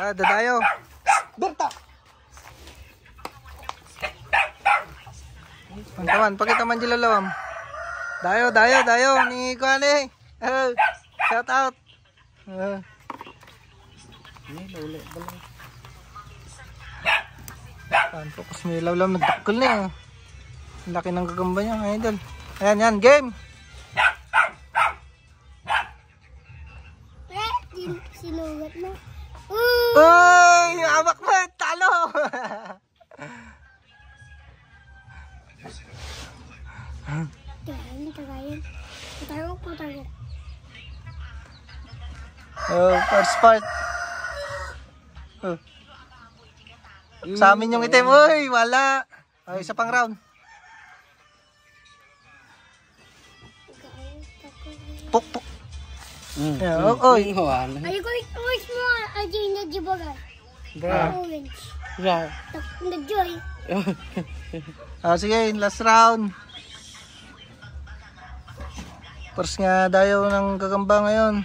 Dadayo. Berta! Pantawan, pakita man dilalawam. Dayo. Ni kuan eh. Shout out. Ini lule balay. Fokus ni Lawlam nagdakkel na. Ang laki ng gagamba niya, idol. Ayan, game. Sinugat mo. Uy! Abak mo! Talo! Hindi kagayan. Pataro. First part. Sa amin yung item. Uy! Wala! Ay, isa pang round. Puk. Oy. Ay, orange mo. Ay, nagjibagan. Orange. Ya. Nag-joy. Sige, last round. First nga dayo ng gagamba ngayon.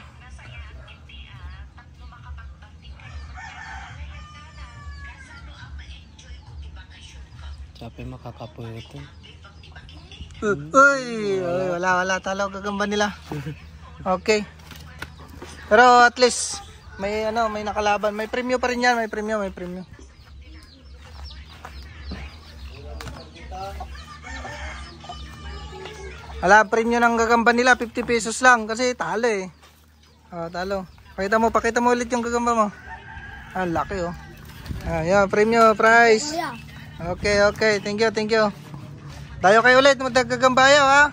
Siapa makakapoy ito? Uy, wala talo gagamba nila. Okay. Pero at least may nakalaban, may premyo pa rin yan, may premyo. Wala premyo ng gagamba nila, 50 pesos lang kasi talo eh. Talo. Pakita mo ulit yung gagamba mo. Laki oh. Yan, premyo, prize. Okay, thank you. Tayo kayo ulit, magdagagambayaw ha.